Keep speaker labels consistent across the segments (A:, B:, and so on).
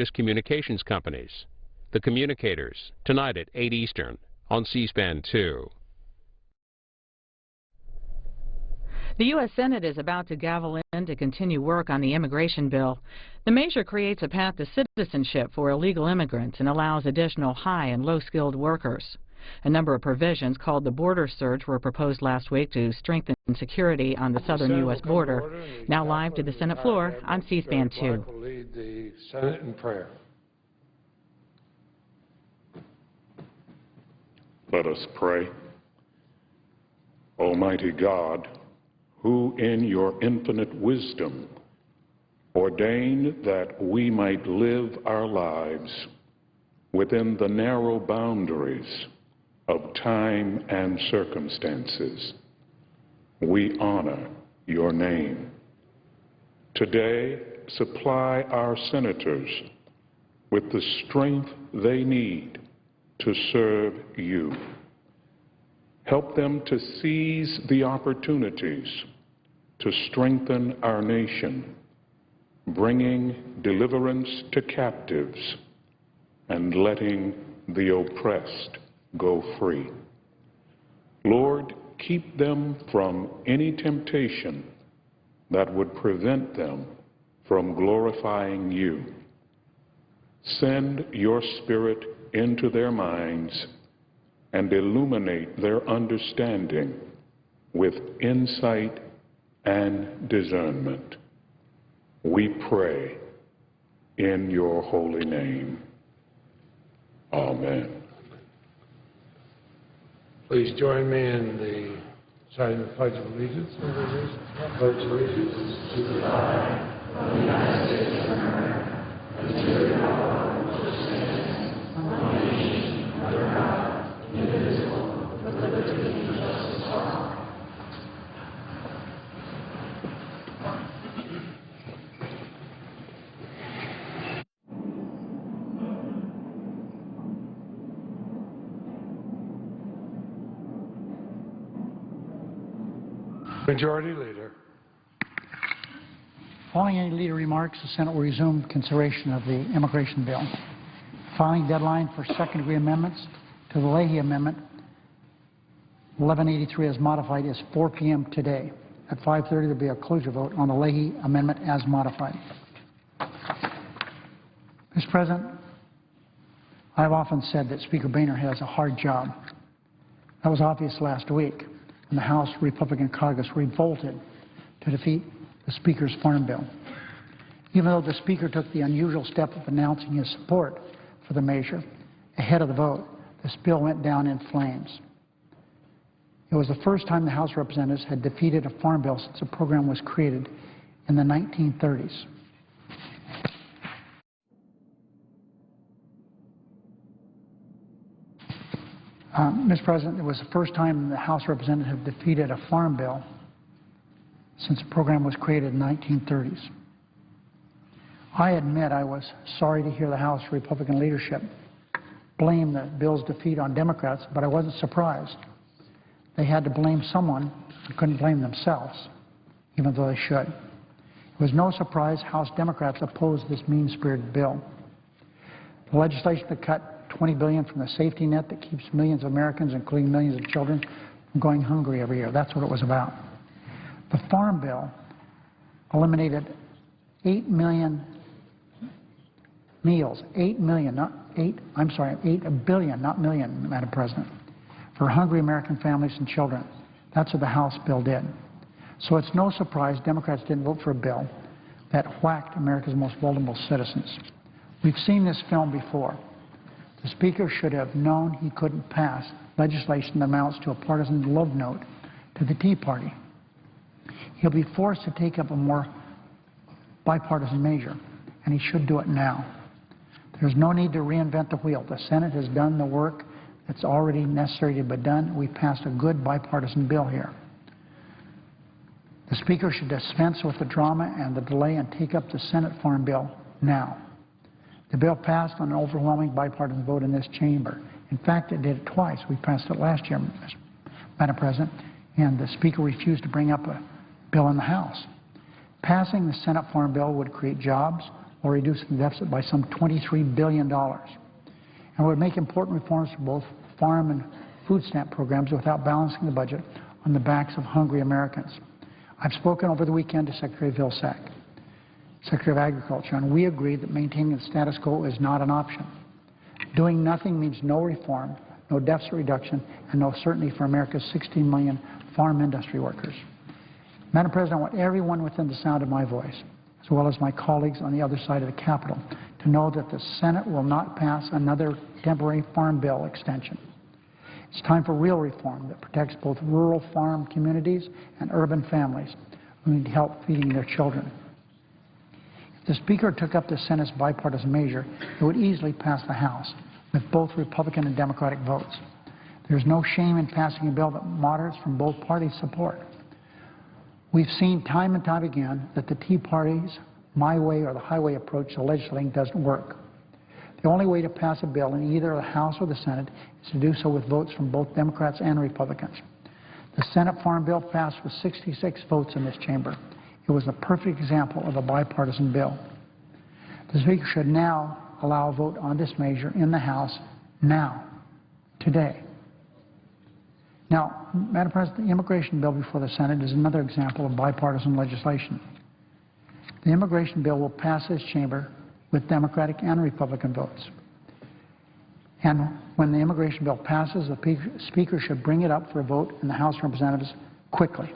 A: communications companies. The Communicators, tonight at 8 Eastern on C-SPAN 2.
B: The U.S. Senate is about to gavel in to continue work on the immigration bill. The measure creates a path to citizenship for illegal immigrants and allows additional high and low-skilled workers. A number of provisions called the border surge were proposed last week to strengthen security on the southern U.S. border. Now live to the Senate floor, I'm C-SPAN 2.
C: Will lead the Senate in prayer.
D: Let us pray. Almighty God, who in your infinite wisdom ordained that we might live our lives within the narrow boundaries of time and circumstances, we honor your name. Today, supply our senators with the strength they need to serve you. Help them to seize the opportunities to strengthen our nation, bringing deliverance to captives and letting the oppressed go free. Lord, keep them from any temptation that would prevent them from glorifying you. Send your Spirit into their minds and illuminate their understanding with insight and discernment. We pray in your holy name. Amen.
C: Please join me in the reciting the Pledge of Allegiance. Pledge allegiance to the flag of the United States of America and to the republic which stands one nation under God, indivisible, with liberty and justice for all. Majority Leader.
E: Following any leader remarks, the Senate will resume consideration of the immigration bill. Filing deadline for second-degree amendments to the Leahy Amendment 1183 as modified is 4 p.m. today. At 5:30 there will be a cloture vote on the Leahy Amendment as modified. Mr. President, I've often said that Speaker Boehner has a hard job. That was obvious last week when the House Republican caucus revolted to defeat the Speaker's Farm Bill. Even though the Speaker took the unusual step of announcing his support for the measure ahead of the vote, this bill went down in flames. It was the first time the House of Representatives had defeated a farm bill since the program was created in the 1930s. Mr. President, it was the first time the House of Representatives had defeated a farm bill since the program was created in the 1930s. I admit I was sorry to hear the House Republican leadership blame the bill's defeat on Democrats, but I wasn't surprised. They had to blame someone who couldn't blame themselves, even though they should. It was no surprise House Democrats opposed this mean-spirited bill. The legislation that cut $20 billion from the safety net that keeps millions of Americans, including millions of children, from going hungry every year. That's what it was about. The Farm Bill eliminated 8 million meals, 8 billion, not million, Madam President, for hungry American families and children. That's what the House bill did. So it's no surprise Democrats didn't vote for a bill that whacked America's most vulnerable citizens. We've seen this film before. The Speaker should have known he couldn't pass legislation that amounts to a partisan love note to the Tea Party. He'll be forced to take up a more bipartisan measure, and he should do it now. There's no need to reinvent the wheel. The Senate has done the work that's already necessary to be done. We passed a good bipartisan bill here. The Speaker should dispense with the drama and the delay and take up the Senate Farm Bill now. The bill passed on an overwhelming bipartisan vote in this chamber. In fact, it did it twice. We passed it last year, Madam President, and the Speaker refused to bring up a bill in the House. Passing the Senate Farm Bill would create jobs, while reducing the deficit by some $23 billion. And would make important reforms for both farm and food stamp programs without balancing the budget on the backs of hungry Americans. I've spoken over the weekend to Secretary Vilsack, Secretary of Agriculture, and we agreed that maintaining the status quo is not an option. Doing nothing means no reform, no deficit reduction, and no certainty for America's 16 million farm industry workers. Madam President, I want everyone within the sound of my voice, as well as my colleagues on the other side of the Capitol, to know that the Senate will not pass another temporary farm bill extension. It's time for real reform that protects both rural farm communities and urban families who need help feeding their children. If the Speaker took up the Senate's bipartisan measure, it would easily pass the House with both Republican and Democratic votes. There's no shame in passing a bill that moderates from both parties support. We've seen time and time again that the Tea Party's my way or the highway approach to legislating doesn't work. The only way to pass a bill in either the House or the Senate is to do so with votes from both Democrats and Republicans. The Senate Farm Bill passed with 66 votes in this chamber. It was a perfect example of a bipartisan bill. The Speaker should now allow a vote on this measure in the House now, today. Now, Madam President, the immigration bill before the Senate is another example of bipartisan legislation. The immigration bill will pass this chamber with Democratic and Republican votes. And when the immigration bill passes, the Speaker should bring it up for a vote in the House of Representatives quickly.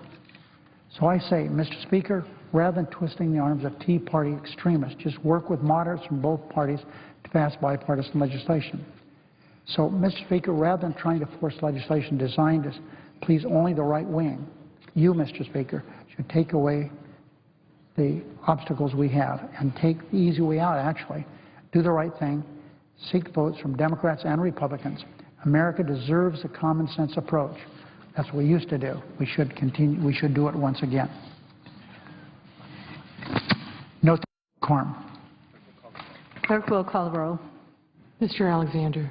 E: So I say, Mr. Speaker, rather than twisting the arms of Tea Party extremists, just work with moderates from both parties to pass bipartisan legislation. So, Mr. Speaker, rather than trying to force legislation designed to please only the right wing, you, Mr. Speaker, should take away the obstacles we have and take the easy way out, actually. Do the right thing. Seek votes from Democrats and Republicans. America deserves a common sense approach. That's what we used to do. We should continue. We should do it once again. No quorum.
F: Clerk will call the roll.
G: Mr. Alexander.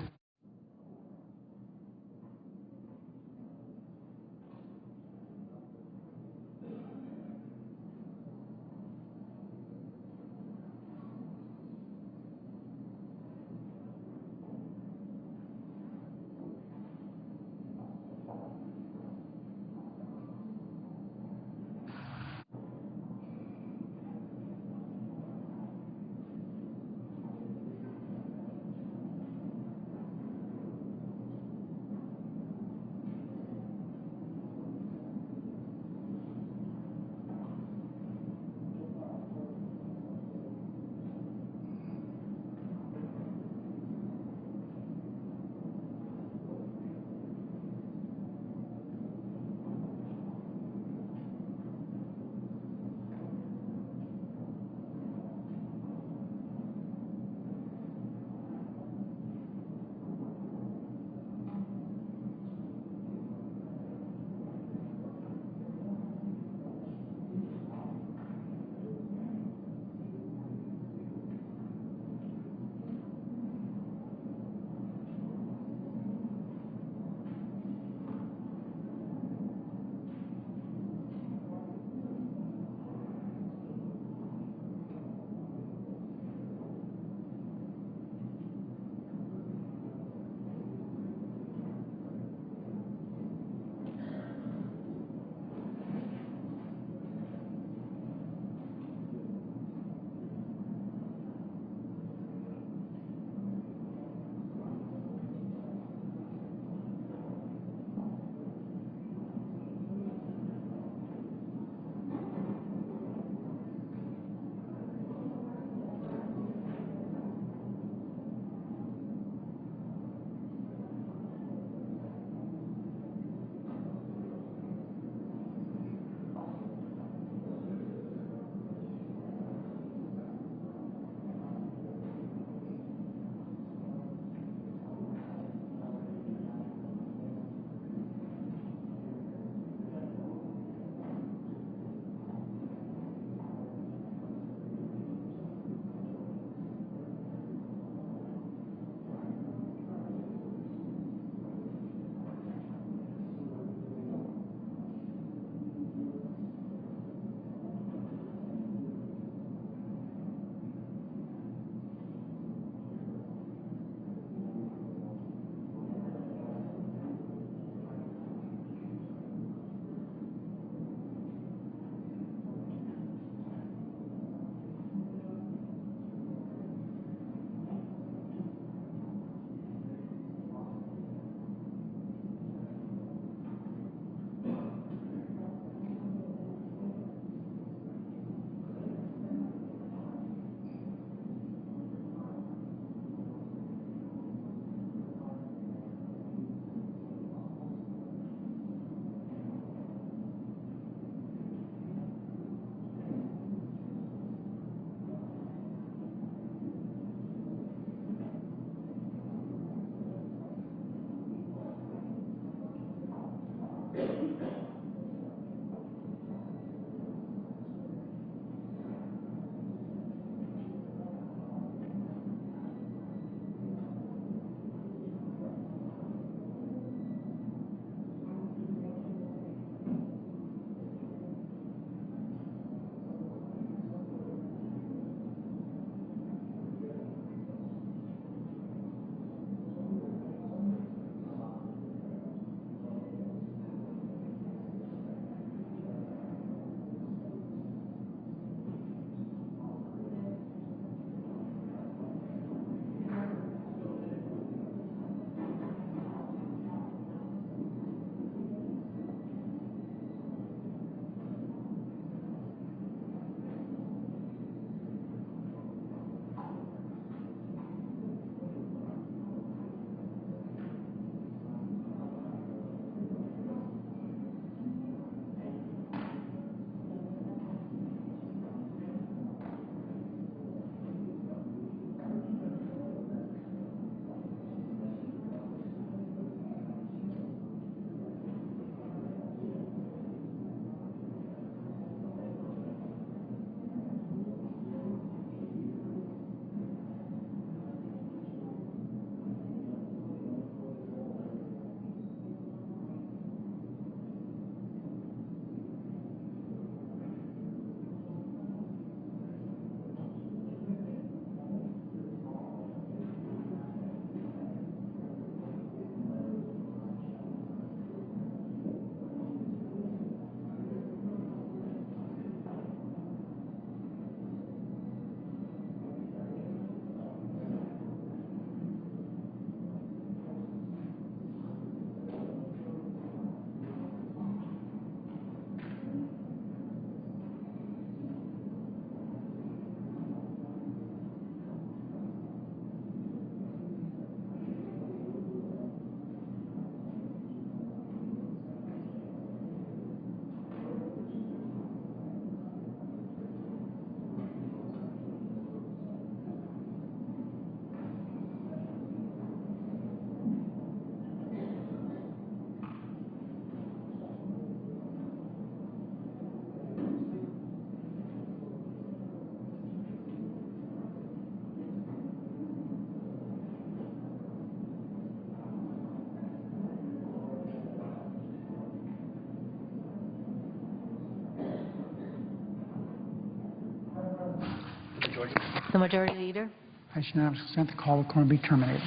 F: Majority Leader.
E: I should unanimous consent the call of quorum be terminated.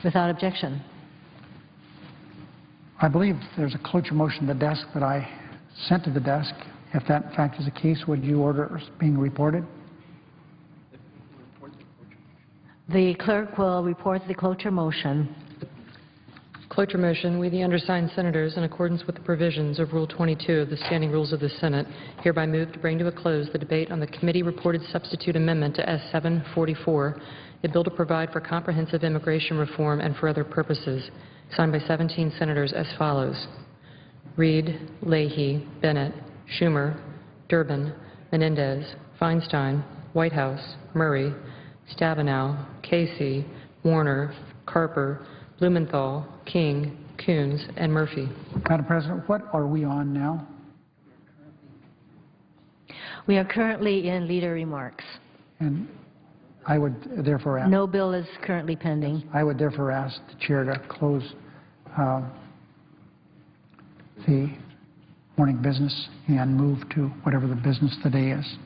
F: Without objection.
E: I believe there's a cloture motion to the desk that I sent to the desk. If that in fact is the case, would you order it being reported?
F: The clerk will report the cloture motion.
G: Cloture motion, we, the undersigned senators, in accordance with the provisions of Rule 22 of the Standing Rules of the Senate, hereby move to bring to a close the debate on the committee-reported substitute amendment to S-744, a bill to provide for comprehensive immigration reform and for other purposes, signed by 17 senators as follows: Reed, Leahy, Bennett, Schumer, Durbin, Menendez, Feinstein, Whitehouse, Murray, Stabenow, Casey, Warner, Carper, Blumenthal, King, Coons, and Murphy.
E: Madam President, what are we on now?
F: We are currently in leader remarks.
E: And I would therefore ask,
F: No bill is currently pending.
E: I would therefore ask the chair to close the morning business and move to whatever the business today is.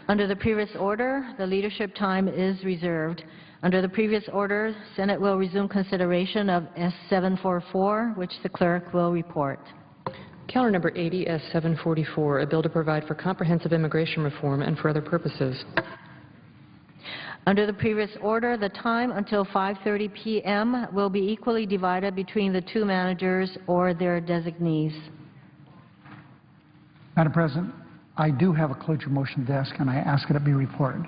F: Under the previous order, the leadership time is reserved. Under the previous order, Senate will resume consideration of S-744, which the clerk will report.
G: Calendar number 80, S-744, a bill to provide for comprehensive immigration reform and for other purposes.
F: Under the previous order, the time until 5:30 p.m. will be equally divided between the two managers or their designees.
E: Madam President, I do have a cloture motion desk, and I ask that it be reported.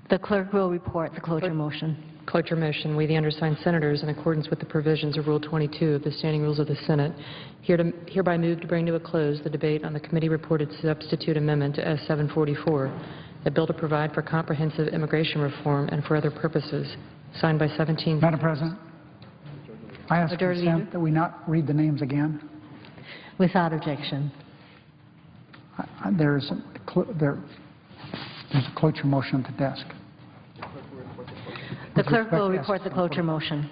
F: The clerk will report the cloture motion.
G: Cloture motion, we, the undersigned senators, in accordance with the provisions of Rule 22 of the Standing Rules of the Senate, hereby move to bring to a close the debate on the committee-reported substitute amendment to S-744, a bill to provide for comprehensive immigration reform and for other purposes, signed by 17...
E: Madam President, I ask
F: Majority
E: consent
F: Leader.
E: that we not read the names again.
F: Without objection.
E: There's a cloture motion at the desk.
F: The clerk will report the cloture motion.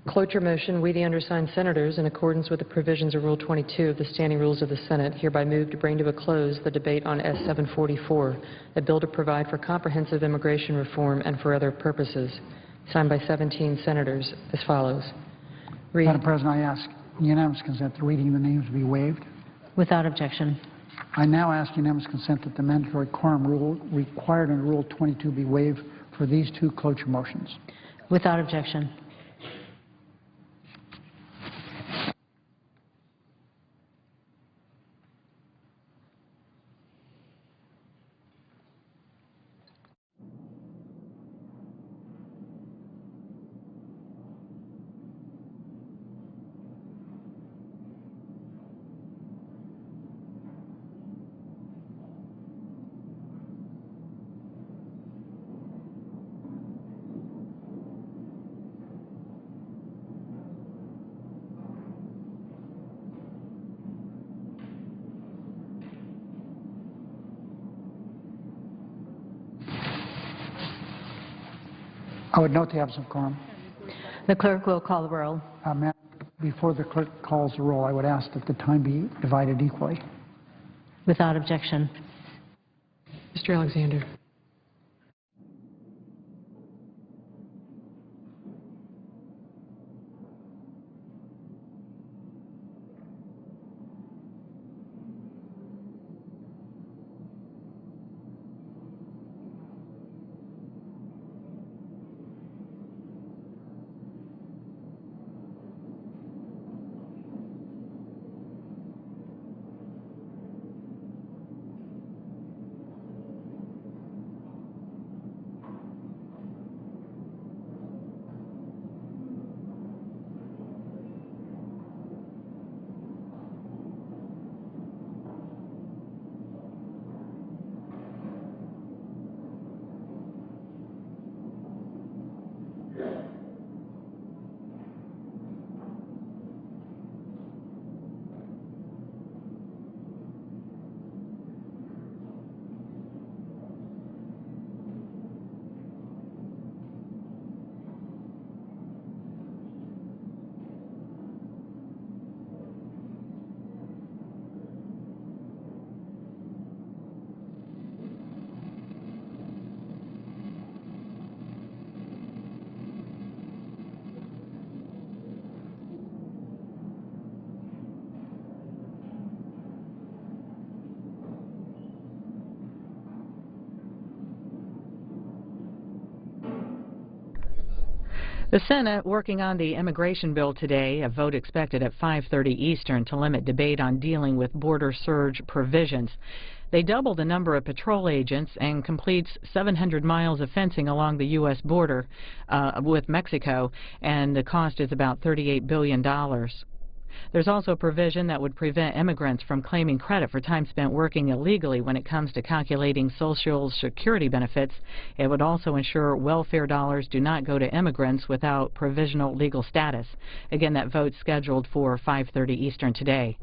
G: Cloture motion, we, the undersigned senators, in accordance with the provisions of Rule 22 of the Standing Rules of the Senate, hereby move to bring to a close the debate on S-744, a bill to provide for comprehensive immigration reform and for other purposes, signed by 17 senators as follows. Reed.
E: Madam President, I ask unanimous consent that reading the names be waived.
F: Without objection.
E: I now ask unanimous consent that the mandatory quorum rule required in Rule 22 be waived for these two cloture motions.
F: Without objection.
E: I would note the absence of quorum.
F: The clerk will call the roll.
E: Madam, before the clerk calls the roll, I would ask that the time be divided equally.
F: Without objection.
G: Mr. Alexander.
B: The Senate working on the immigration bill today, a vote expected at 5:30 Eastern to limit debate on dealing with border surge provisions. They double the number of patrol agents and completes 700 miles of fencing along the U.S. border with Mexico, and the cost is about $38 billion. There's also a provision that would prevent immigrants from claiming credit for time spent working illegally when it comes to calculating Social Security benefits. It would also ensure welfare dollars do not go to immigrants without provisional legal status. Again, that vote's scheduled for 5:30 Eastern today.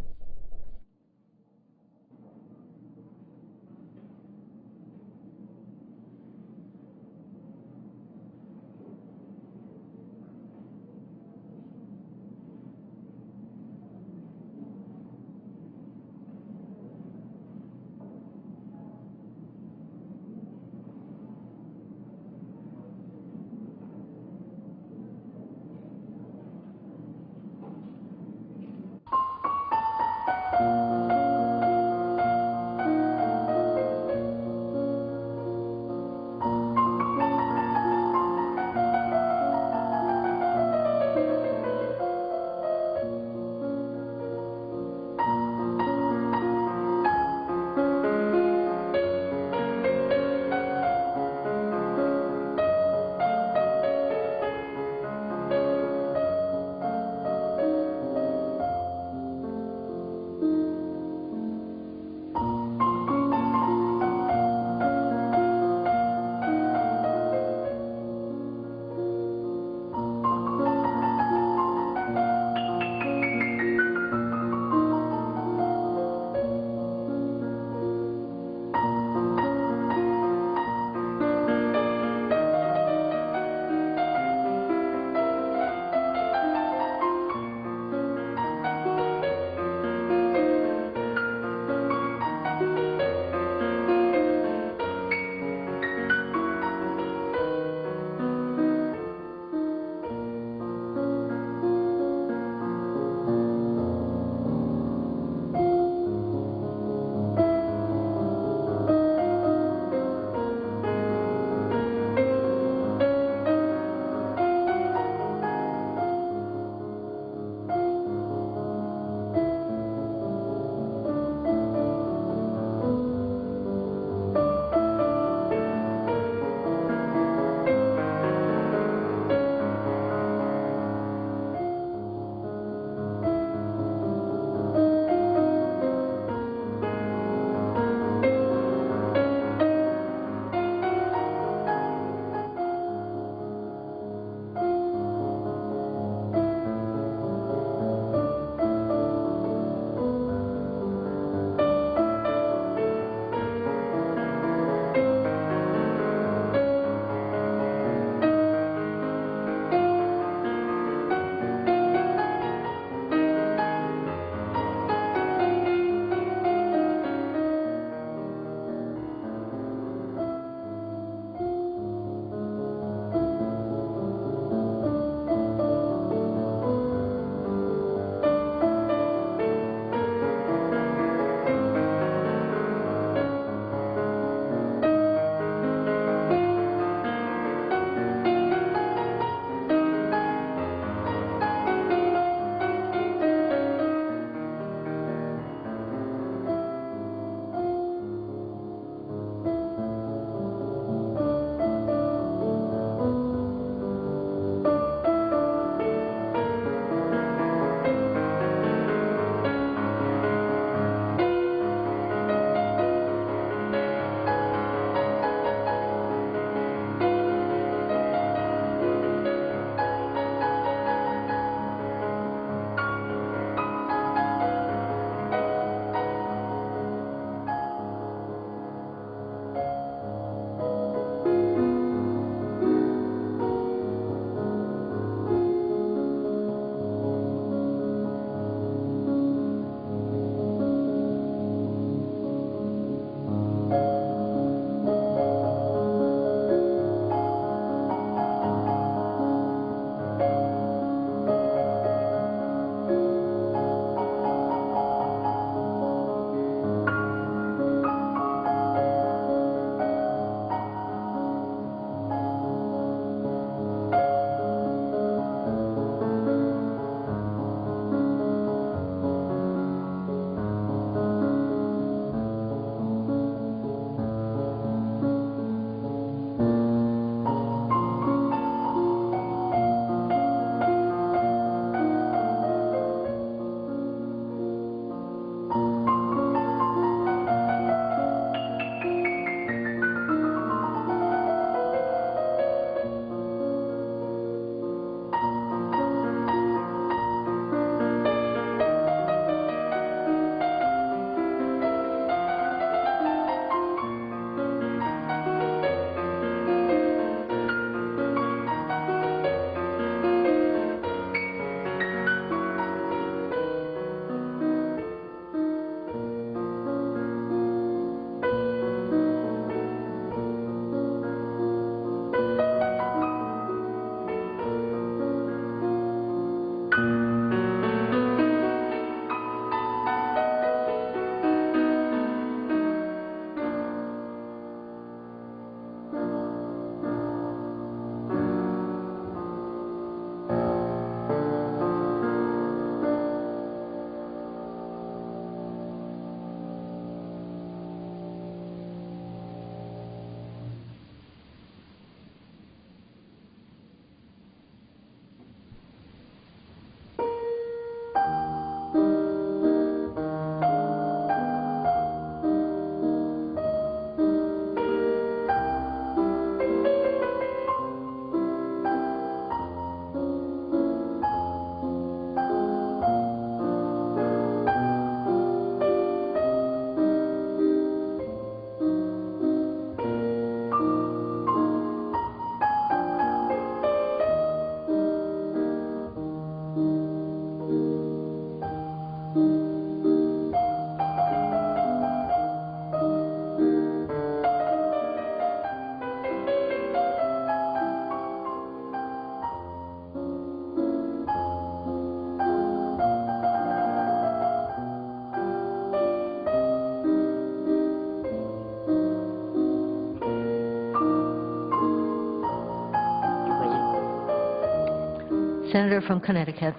F: Senator from Connecticut.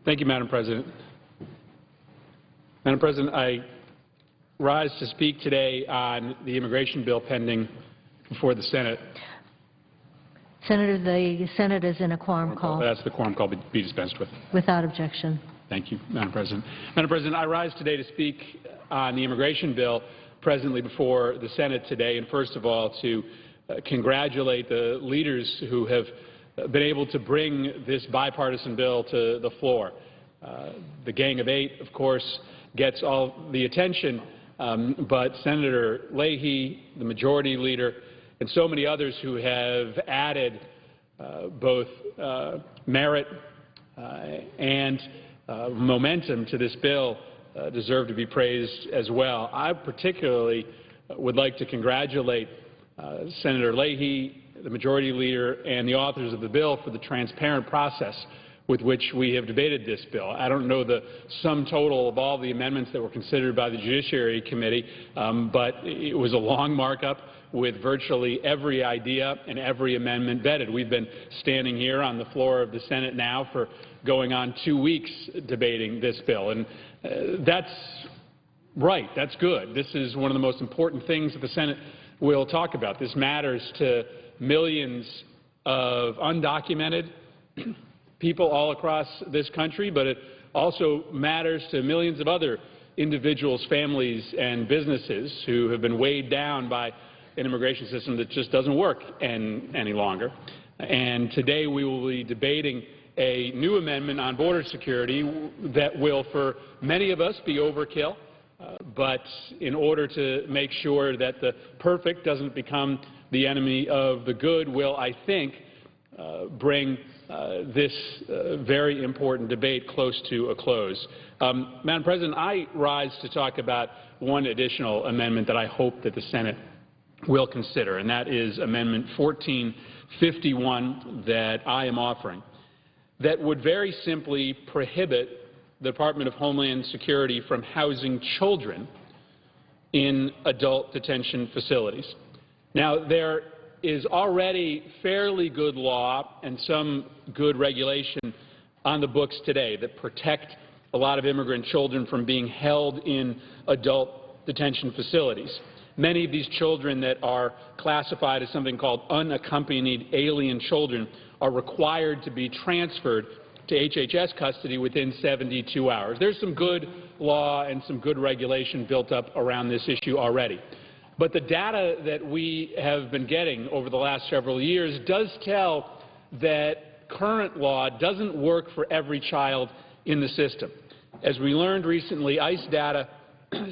H: Thank you, Madam President. Madam President, I rise to speak today on the immigration bill pending before the Senate.
F: Senator, the Senate is in a quorum call.
H: That's the quorum call be dispensed with.
F: Without objection.
H: Thank you, Madam President. Madam President, I rise today to speak on the immigration bill presently before the Senate today, and first of all to congratulate the leaders who have been able to bring this bipartisan bill to the floor. The Gang of Eight, of course, gets all the attention, but Senator Leahy, the majority leader, and so many others who have added both merit and momentum to this bill deserve to be praised as well. I particularly would like to congratulate Senator Leahy, the majority leader, and the authors of the bill for the transparent process with which we have debated this bill. I don't know the sum total of all the amendments that were considered by the Judiciary Committee, but it was a long markup with virtually every idea and every amendment vetted. We've been standing here on the floor of the Senate now for going on 2 weeks debating this bill, and that's right, that's good. This is one of the most important things that the Senate will talk about. This matters to millions of undocumented people all across this country, but it also matters to millions of other individuals, families, and businesses who have been weighed down by an immigration system that just doesn't work any longer. And today we will be debating a new amendment on border security that will, for many of us, be overkill, but in order to make sure that the perfect doesn't become the enemy of the good, will, I think, bring this very important debate close to a close. Madam President, I rise to talk about one additional amendment that I hope that the Senate will consider, and that is Amendment 1451 that I am offering, that would very simply prohibit the Department of Homeland Security from housing children in adult detention facilities. Now, there is already fairly good law and some good regulation on the books today that protect a lot of immigrant children from being held in adult detention facilities. Many of these children that are classified as something called unaccompanied alien children are required to be transferred to HHS custody within 72 hours. There's some good law and some good regulation built up around this issue already. But the data that we have been getting over the last several years does tell that current law doesn't work for every child in the system. As we learned recently, ICE data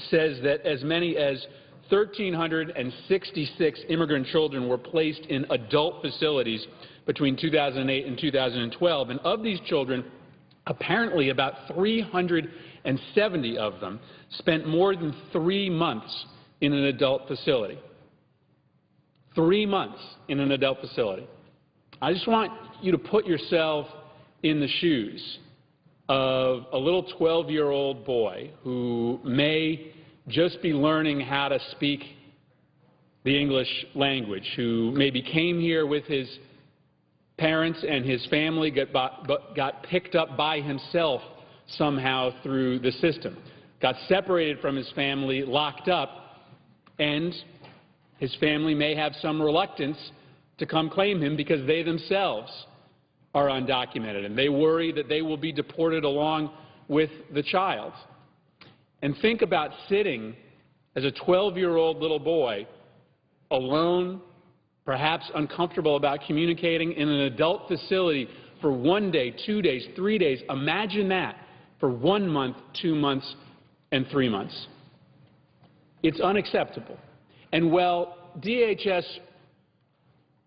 H: says that as many as 1,366 immigrant children were placed in adult facilities between 2008 and 2012. And of these children, apparently about 370 of them spent more than 3 months in an adult facility. 3 months in an adult facility. I just want you to put yourself in the shoes of a little 12-year-old boy who may just be learning how to speak the English language, who maybe came here with his parents and his family, got picked up by himself somehow through the system, got separated from his family, locked up, and his family may have some reluctance to come claim him because they themselves are undocumented, and they worry that they will be deported along with the child. And think about sitting as a 12-year-old little boy, alone, perhaps uncomfortable about communicating in an adult facility for 1 day, 2 days, 3 days. Imagine that for 1 month, 2 months, and 3 months. It's unacceptable. And while DHS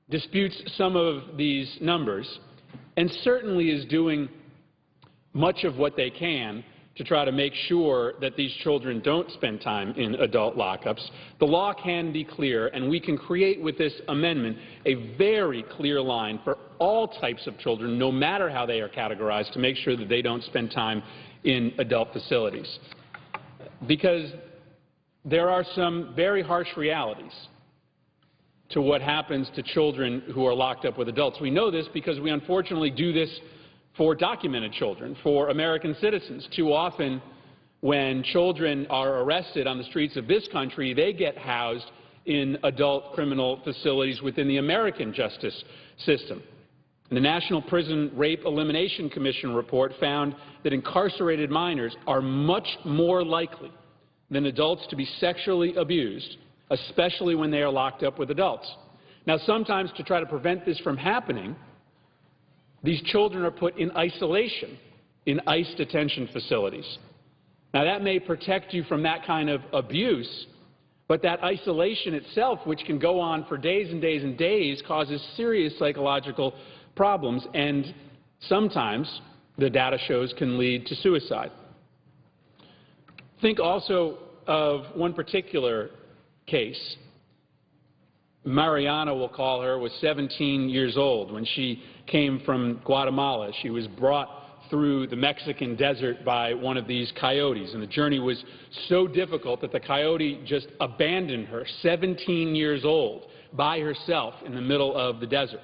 H: disputes some of these numbers and certainly is doing much of what they can to try to make sure that these children don't spend time in adult lockups, the law can be clear, and we can create with this amendment a very clear line for all types of children, no matter how they are categorized, to make sure that they don't spend time in adult facilities. Because there are some very harsh realities to what happens to children who are locked up with adults. We know this because we unfortunately do this for documented children, for American citizens. Too often, when children are arrested on the streets of this country, they get housed in adult criminal facilities within the American justice system. The National Prison Rape Elimination Commission report found that incarcerated minors are much more likely than adults to be sexually abused, especially when they are locked up with adults. Now, sometimes to try to prevent this from happening, these children are put in isolation in ICE detention facilities. Now, that may protect you from that kind of abuse, but that isolation itself, which can go on for days and days and days, causes serious psychological problems, and sometimes, the data shows, can lead to suicide. Think also of one particular case. Mariana, we'll call her, was 17 years old when she came from Guatemala. She was brought through the Mexican desert by one of these coyotes, and the journey was so difficult that the coyote just abandoned her, 17 years old, by herself in the middle of the desert.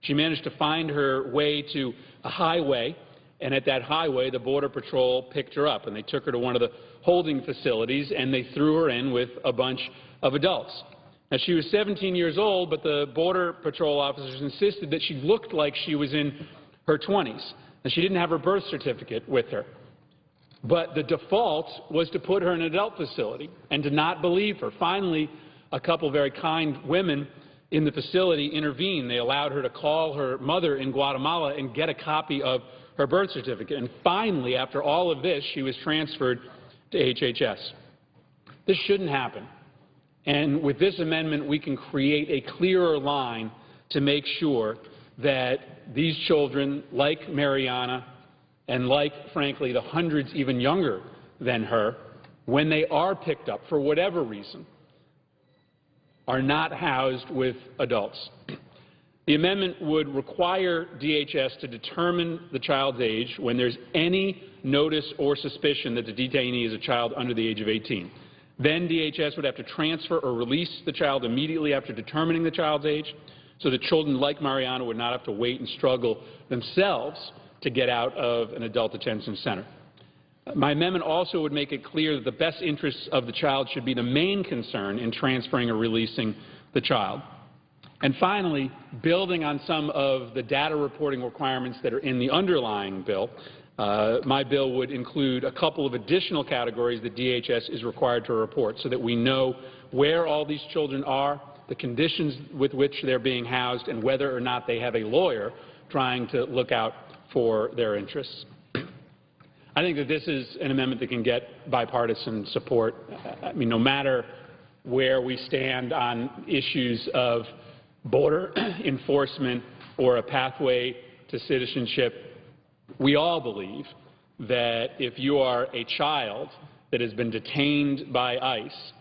H: She managed to find her way to a highway, and at that highway, the Border Patrol picked her up, and they took her to one of the holding facilities, and they threw her in with a bunch of adults. Now, she was 17 years old, but the Border Patrol officers insisted that she looked like she was in her 20s, and she didn't have her birth certificate with her. But the default was to put her in an adult facility and to not believe her. Finally, a couple very kind women in the facility intervened. They allowed her to call her mother in Guatemala and get a copy of her birth certificate. And finally, after all of this, she was transferred to HHS. This shouldn't happen. And with this amendment, we can create a clearer line to make sure that these children, like Mariana, and like, frankly, the hundreds even younger than her, when they are picked up for whatever reason, are not housed with adults. The amendment would require DHS to determine the child's age when there's any notice or suspicion that the detainee is a child under the age of 18. Then DHS would have to transfer or release the child immediately after determining the child's age, so that children like Mariana would not have to wait and struggle themselves to get out of an adult detention center. My amendment also would make it clear that the best interests of the child should be the main concern in transferring or releasing the child. And finally, building on some of the data reporting requirements that are in the underlying bill, my bill would include a couple of additional categories that DHS is required to report so that we know where all these children are, the conditions with which they're being housed, and whether or not they have a lawyer trying to look out for their interests. I think that this is an amendment that can get bipartisan support. I mean, no matter where we stand on issues of border enforcement or a pathway to citizenship, we all believe that if you are a child that has been detained by ICE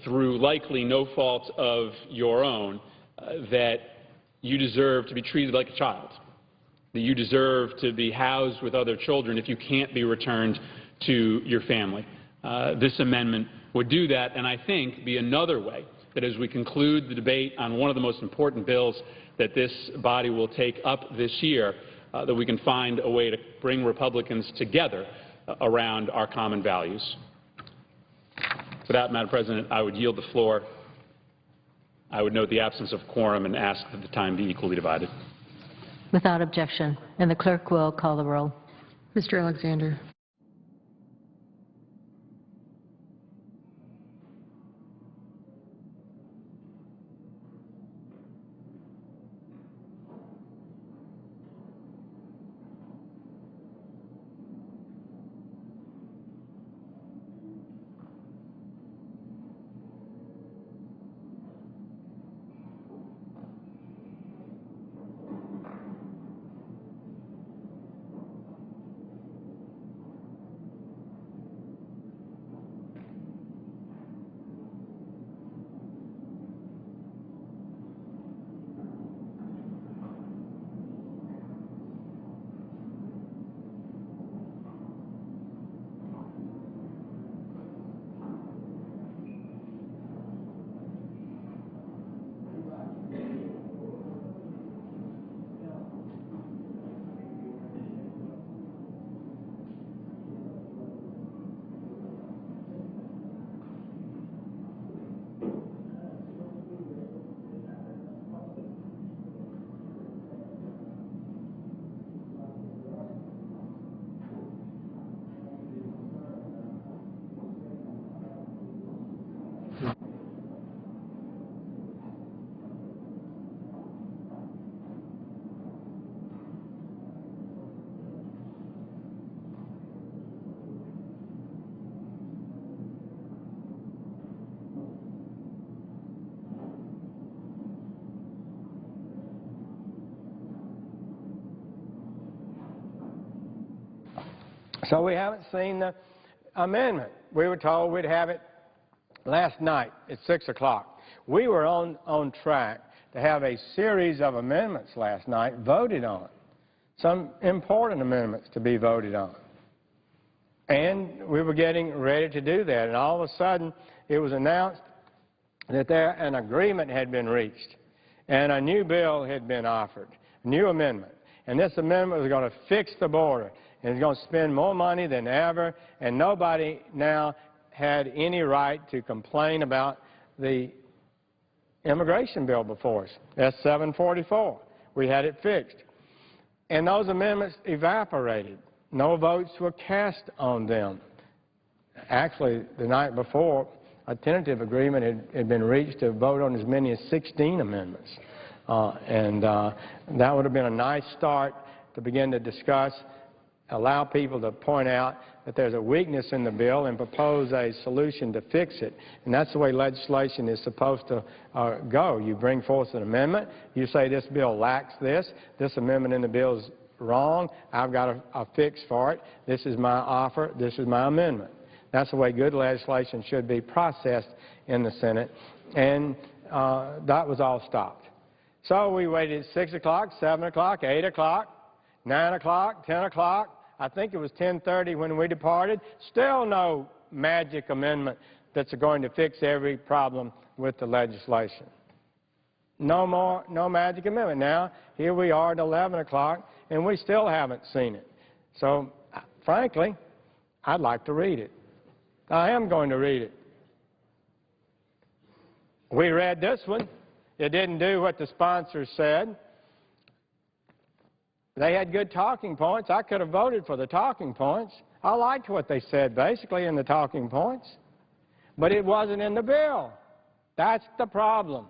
H: through likely no fault of your own, that you deserve to be treated like a child, that you deserve to be housed with other children if you can't be returned to your family. This amendment would do that, and I think be another way that as we conclude the debate on one of the most important bills that this body will take up this year, that we can find a way to bring Republicans together around our common values. With that, Madam President, I would yield the floor. I would note the absence of quorum and ask that the time be equally divided.
F: Without objection. And the clerk will call the roll.
G: Mr. Alexander.
I: So we haven't seen the amendment. We were told we'd have it last night at 6 o'clock. We were on track to have a series of amendments last night voted on, some important amendments to be voted on. And we were getting ready to do that, and all of a sudden it was announced that an agreement had been reached and a new bill had been offered, a new amendment. And this amendment was going to fix the border, and it's going to spend more money than ever, and nobody now had any right to complain about the immigration bill before us, S-744. We had it fixed. And those amendments evaporated. No votes were cast on them. Actually, the night before, a tentative agreement had been reached to vote on as many as 16 amendments. That would have been a nice start to begin to discuss, allow people to point out that there's a weakness in the bill and propose a solution to fix it. And that's the way legislation is supposed to go. You bring forth an amendment, you say this bill lacks this amendment in the bill is wrong, I've got a fix for it, this is my offer, this is my amendment. That's the way good legislation should be processed in the Senate, and that was all stopped. So we waited 6 o'clock, 7 o'clock, 8 o'clock, 9 o'clock, 10 o'clock. I think it was 10:30 when we departed. Still no magic amendment that's going to fix every problem with the legislation. No magic amendment. Now, here we are at 11 o'clock, and we still haven't seen it. So, frankly, I'd like to read it. I am going to read it. We read this one. It didn't do what the sponsors said. They had good talking points. I could have voted for the talking points. I liked what they said, basically, in the talking points. But it wasn't in the bill. That's the problem.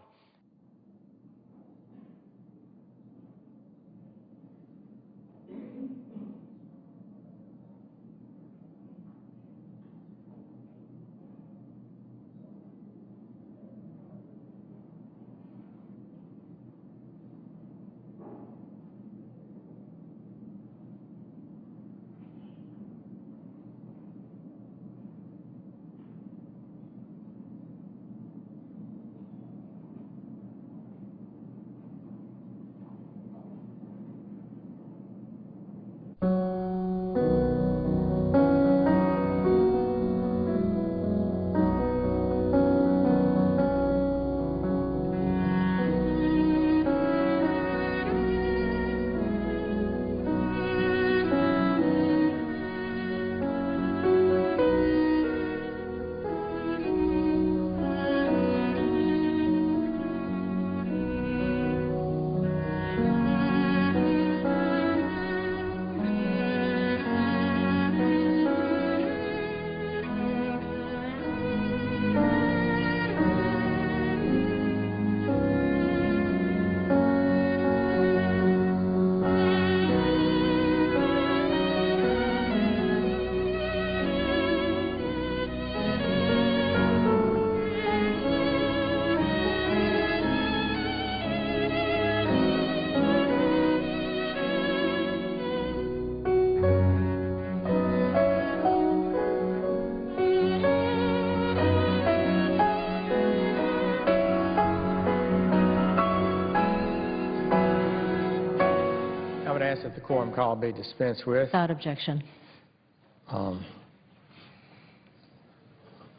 I: That the quorum call be dispensed with.
F: Without objection.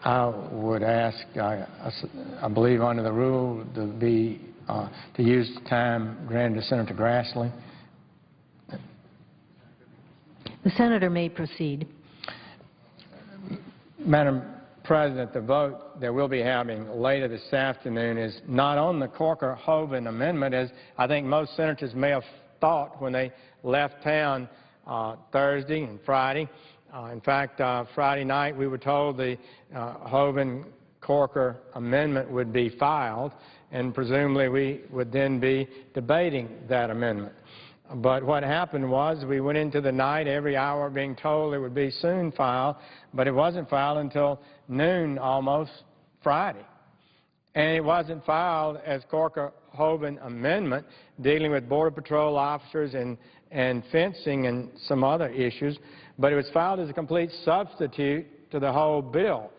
I: I would ask, I believe under the rule, to use the time granted to Senator Grassley.
F: The senator may proceed.
I: Madam President, the vote that we'll be having later this afternoon is not on the Corker-Hoeven amendment, as I think most senators may have thought when they left town Thursday and Friday. In fact, Friday night we were told the Hoeven-Corker amendment would be filed, and presumably we would then be debating that amendment. But what happened was we went into the night every hour being told it would be soon filed, but it wasn't filed until noon almost Friday. and it wasn't filed as Corker-Hoeven amendment dealing with Border Patrol officers and fencing and some other issues, but it was filed as a complete substitute to the whole bill.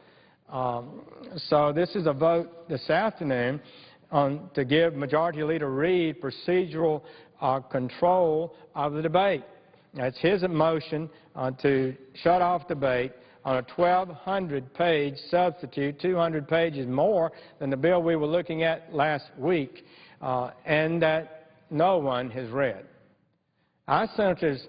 I: So this is a vote this afternoon to give Majority Leader Reid procedural control of the debate. It's his motion to shut off debate on a 1,200-page substitute, 200 pages more than the bill we were looking at last week, and that no one has read. Our senators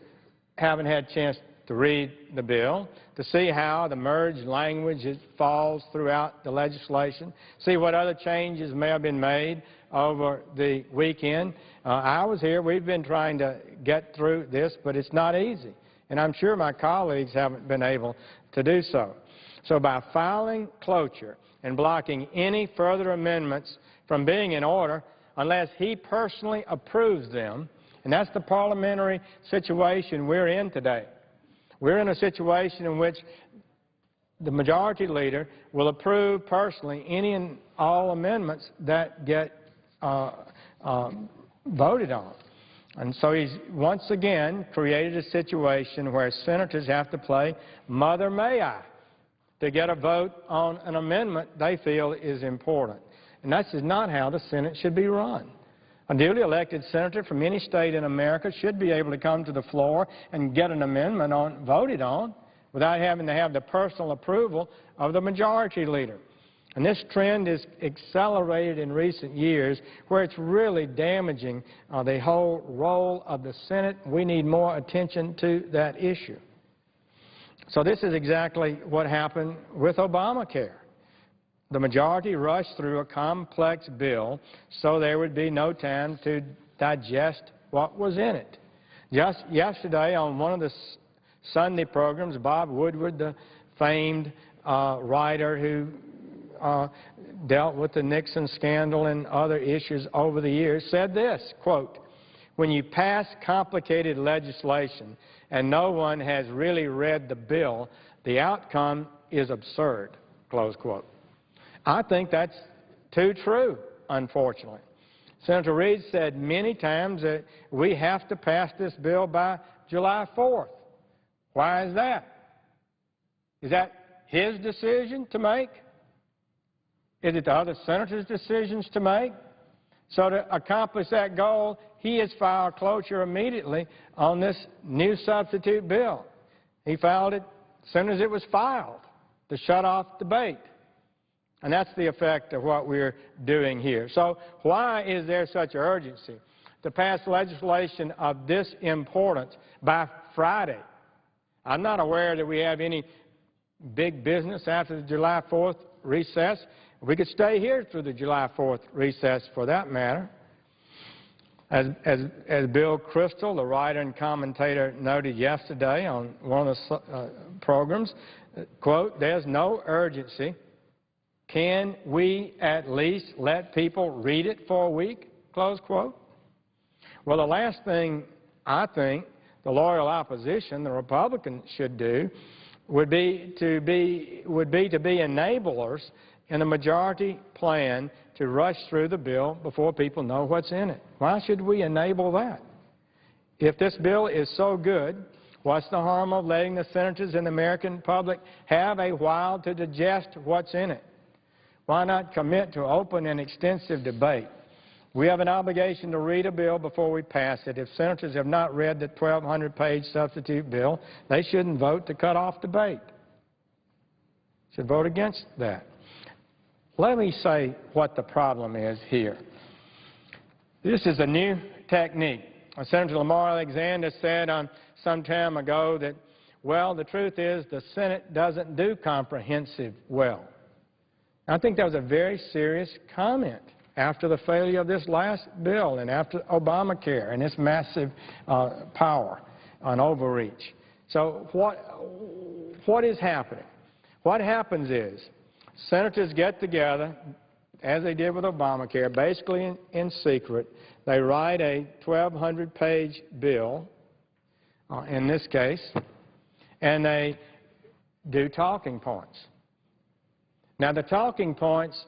I: haven't had a chance to read the bill, to see how the merged language falls throughout the legislation, see what other changes may have been made over the weekend. I was here. We've been trying to get through this, but it's not easy. And I'm sure my colleagues haven't been able to do so. So by filing cloture and blocking any further amendments from being in order unless he personally approves them, and that's the parliamentary situation we're in today. We're in a situation in which the majority leader will approve personally any and all amendments that get voted on. And so he's once again created a situation where senators have to play Mother May I to get a vote on an amendment they feel is important. And that's not how the Senate should be run. A duly elected senator from any state in America should be able to come to the floor and get an amendment voted on without having to have the personal approval of the majority leader. And this trend is accelerated in recent years where it's really damaging the whole role of the Senate. We need more attention to that issue. So this is exactly what happened with Obamacare. The majority rushed through a complex bill so there would be no time to digest what was in it. Just yesterday on one of the Sunday programs, Bob Woodward, the famed writer who dealt with the Nixon scandal and other issues over the years, said this, quote, "When you pass complicated legislation and no one has really read the bill, the outcome is absurd," close quote. I think that's too true, unfortunately. Senator Reid said many times that we have to pass this bill by July 4th. Why is that? Is that his decision to make? Is it the other senators' decisions to make? So to accomplish that goal, he has filed cloture immediately on this new substitute bill. He filed it as soon as it was filed to shut off debate. And that's the effect of what we're doing here. So why is there such urgency to pass legislation of this importance by Friday? I'm not aware that we have any big business after the July 4th recess. We could stay here through the July 4th recess for that matter. As Bill Kristol, the writer and commentator, noted yesterday on one of the programs, quote, "There's no urgency. Can we at least let people read it for a week?" Close quote. Well, the last thing I think the loyal opposition, the Republicans, should do would be to be enablers in the majority plan to rush through the bill before people know what's in it. Why should we enable that? If this bill is so good, what's the harm of letting the senators and the American public have a while to digest what's in it? Why not commit to open and extensive debate? We have an obligation to read a bill before we pass it. If senators have not read the 1,200-page substitute bill, they shouldn't vote to cut off debate. Should vote against that. Let me say what the problem is here. This is a new technique. Senator Lamar Alexander said some time ago that, well, the truth is the Senate doesn't do comprehensive well. I think that was a very serious comment after the failure of this last bill and after Obamacare and its massive power on overreach. So what is happening? What happens is senators get together, as they did with Obamacare, basically in secret. They write a 1,200-page bill, in this case, and they do talking points. Now, the talking points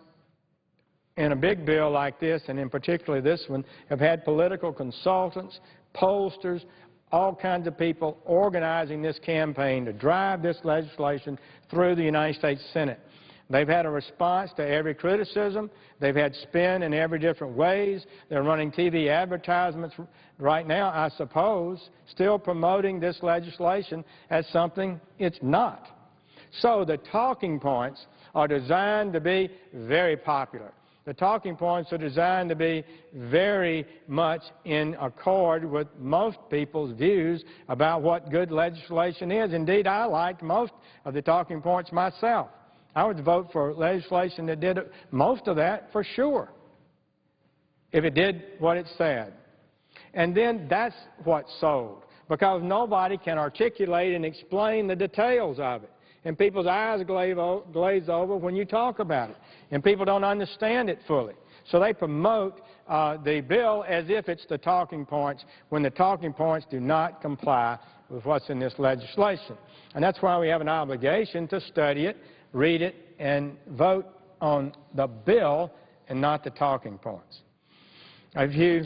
I: in a big bill like this, and in particular this one, have had political consultants, pollsters, all kinds of people organizing this campaign to drive this legislation through the United States Senate. They've had a response to every criticism. They've had spin in every different ways. They're running TV advertisements right now, I suppose, still promoting this legislation as something it's not. So the talking points are designed to be very popular. The talking points are designed to be very much in accord with most people's views about what good legislation is. Indeed, I liked most of the talking points myself. I would vote for legislation that did most of that for sure, if it did what it said. And then that's what sold, because nobody can articulate and explain the details of it. And people's eyes glaze over when you talk about it. And people don't understand it fully. So they promote the bill as if it's the talking points, when the talking points do not comply with what's in this legislation. And that's why we have an obligation to study it, read it, and vote on the bill and not the talking points. A few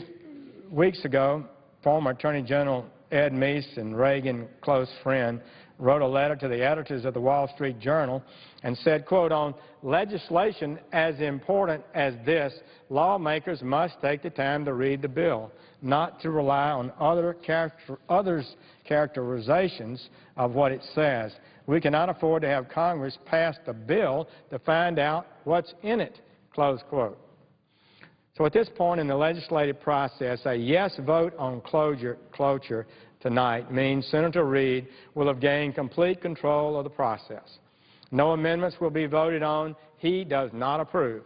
I: weeks ago, former Attorney General Ed Meese, and Reagan close friend, wrote a letter to the editors of the Wall Street Journal and said, quote, on legislation as important as this, lawmakers must take the time to read the bill, not to rely on others' characterizations of what it says. We cannot afford to have Congress pass the bill to find out what's in it, close quote. So at this point in the legislative process, a yes vote on cloture tonight means Senator Reid will have gained complete control of the process. No amendments will be voted on he does not approve.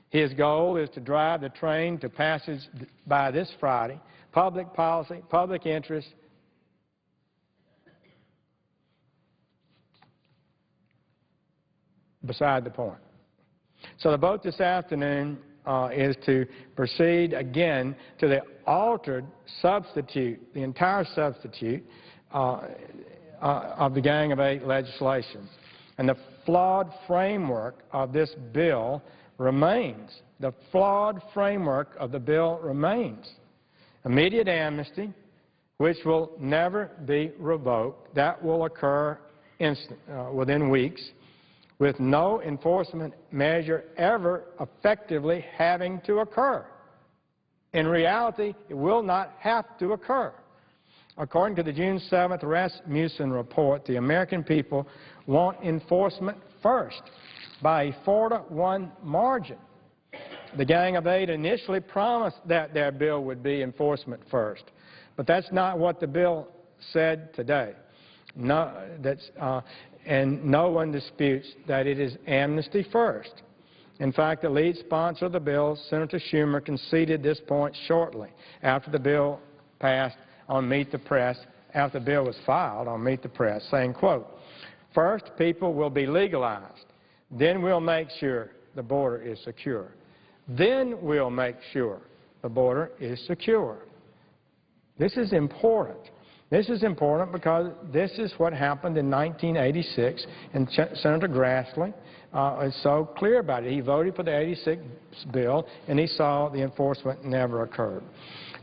I: His goal is to drive the train to passage by this Friday. Public policy, public interest, beside the point. So the vote this afternoon is to proceed again to the altered substitute, the entire substitute of the Gang of Eight legislation. And the flawed framework of this bill remains. The flawed framework of the bill remains. Immediate amnesty, which will never be revoked, that will occur within weeks, with no enforcement measure ever effectively having to occur. In reality, it will not have to occur. According to the June 7th Rasmussen report, the American people want enforcement first by a 4-to-1 margin. The Gang of Eight initially promised that their bill would be enforcement first, but that's not what the bill said today. And no one disputes that it is amnesty first. In fact, the lead sponsor of the bill, Senator Schumer, conceded this point shortly after the bill passed on Meet the Press, after the bill was filed on Meet the Press, saying, quote, first, people will be legalized. Then we'll make sure the border is secure. Then we'll make sure the border is secure. This is important. This is important because this is what happened in 1986, and Senator Grassley is so clear about it. He voted for the 86 bill, and he saw the enforcement never occurred.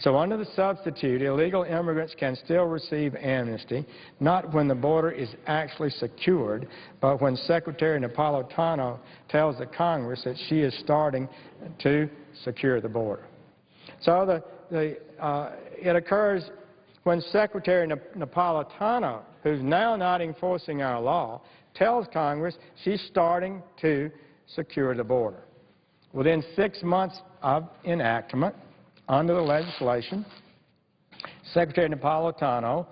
I: So under the substitute, illegal immigrants can still receive amnesty, not when the border is actually secured, but when Secretary Napolitano tells the Congress that she is starting to secure the border. So it occurs when Secretary Napolitano, who's now not enforcing our law, tells Congress she's starting to secure the border. Within 6 months of enactment, under the legislation, Secretary Napolitano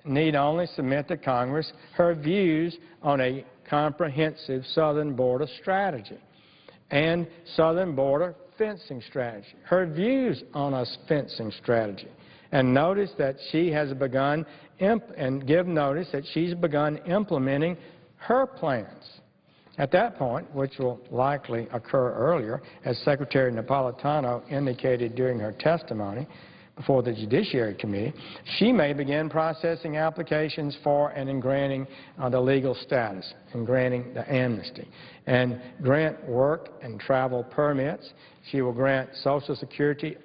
I: need only submit to Congress her views on a comprehensive southern border strategy and southern border fencing strategy, her views on a fencing strategy. And notice that she has begun, give notice that she's begun implementing her plans. At that point, which will likely occur earlier, as Secretary Napolitano indicated during her testimony before the Judiciary Committee, she may begin processing applications for and in granting the legal status and granting the amnesty, and grant work and travel permits. She will grant Social Security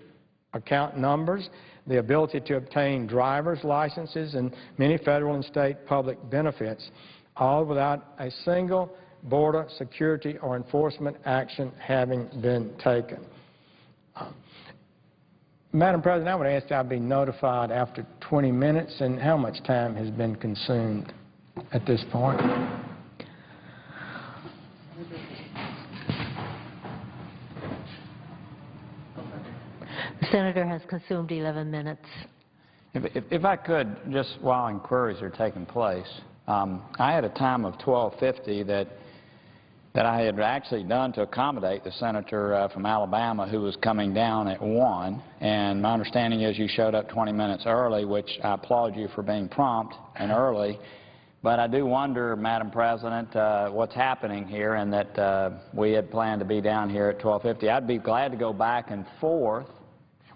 I: account numbers, the ability to obtain driver's licenses, and many federal and state public benefits, all without a single border security or enforcement action having been taken. Madam President, I would ask that I be notified after 20 minutes, and how much time has been consumed at this point?
F: The Senator has consumed 11 minutes.
J: If I could, just while inquiries are taking place, I had a time of 12:50 that I had actually done to accommodate the senator from Alabama who was coming down at 1, and my understanding is you showed up 20 minutes early, which I applaud you for being prompt and early. But I do wonder, Madam President, what's happening here, and that we had planned to be down here at 12:50. I'd be glad to go back and forth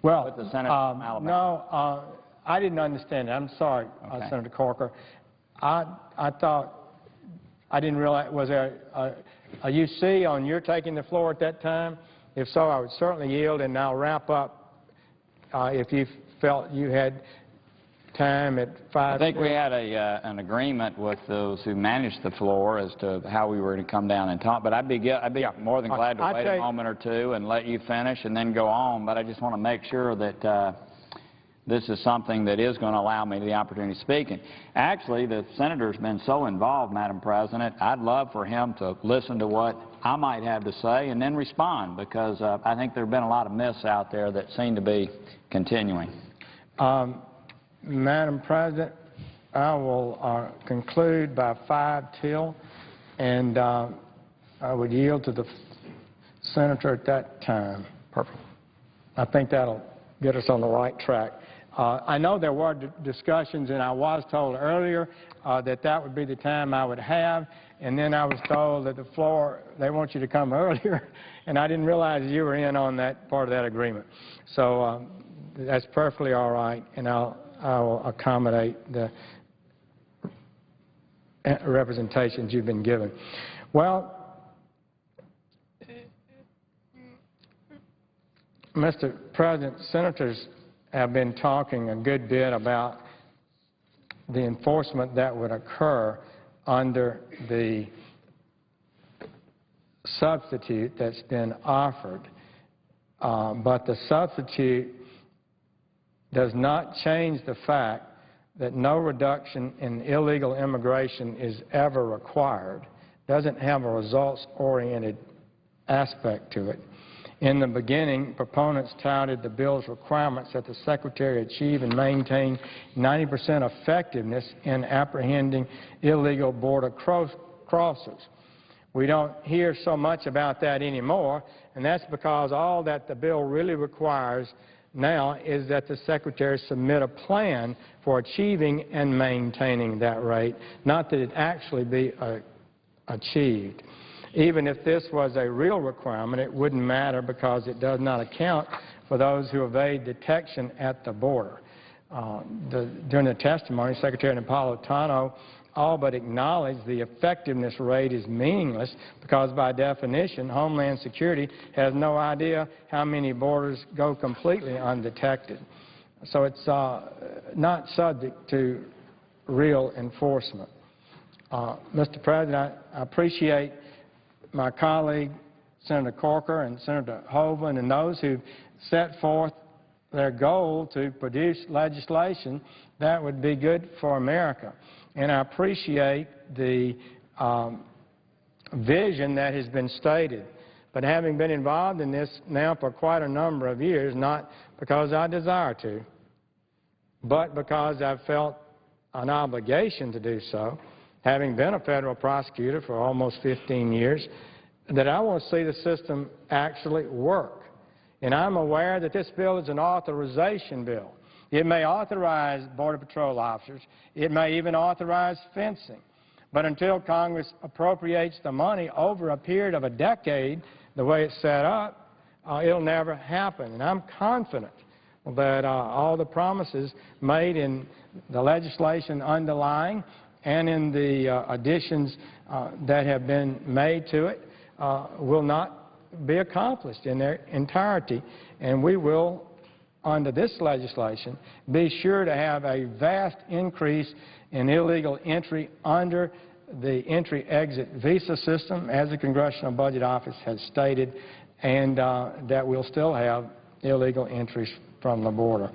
J: with the senator from Alabama.
I: No, I didn't understand it. I'm sorry,
J: Okay.
I: Senator Corker. I thought, I didn't realize, was there a UC on your taking the floor at that time? If so, I would certainly yield, and I'll wrap up if you felt you had time at 5.
J: I think we had an agreement with those who managed the floor as to how we were going to come down and talk. But I'd be more than glad to wait a moment or two and let you finish and then go on. But I just want to make sure that this is something that is going to allow me the opportunity to speak. And actually, the senator's been so involved, Madam President, I'd love for him to listen to what I might have to say and then respond, because I think there have been a lot of myths out there that seem to be continuing.
I: Madam President, I will conclude by 5 till, and I would yield to the senator at that time.
J: Perfect.
I: I think that'll get us on the right track. I know there were discussions, and I was told earlier that would be the time I would have, and then I was told that the floor, they want you to come earlier, and I didn't realize you were in on that part of that agreement. So that's perfectly all right, and I will accommodate the representations you've been given. Well, Mr. President, senators have been talking a good bit about the enforcement that would occur under the substitute that's been offered. But the substitute does not change the fact that no reduction in illegal immigration is ever required, doesn't have a results-oriented aspect to it. In the beginning, proponents touted the bill's requirements that the Secretary achieve and maintain 90% effectiveness in apprehending illegal border crossers. We don't hear so much about that anymore, and that's because all that the bill really requires now is that the Secretary submit a plan for achieving and maintaining that rate, not that it actually be achieved. Even if this was a real requirement, it wouldn't matter because it does not account for those who evade detection at the border. During the testimony, Secretary Napolitano all but acknowledged the effectiveness rate is meaningless because by definition, Homeland Security has no idea how many borders go completely undetected. So it's not subject to real enforcement. Mr. President, I appreciate my colleague, Senator Corker and Senator Hoeven, and those who set forth their goal to produce legislation that would be good for America. And I appreciate the vision that has been stated. But having been involved in this now for quite a number of years, not because I desire to, but because I've felt an obligation to do so, having been a federal prosecutor for almost 15 years, that I want to see the system actually work. And I'm aware that this bill is an authorization bill. It may authorize Border Patrol officers. It may even authorize fencing. But until Congress appropriates the money over a period of a decade, the way it's set up, it'll never happen. And I'm confident that all the promises made in the legislation underlying and in the additions that have been made to it will not be accomplished in their entirety. And we will, under this legislation, be sure to have a vast increase in illegal entry under the entry-exit visa system, as the Congressional Budget Office has stated, and that we'll still have illegal entries from the border.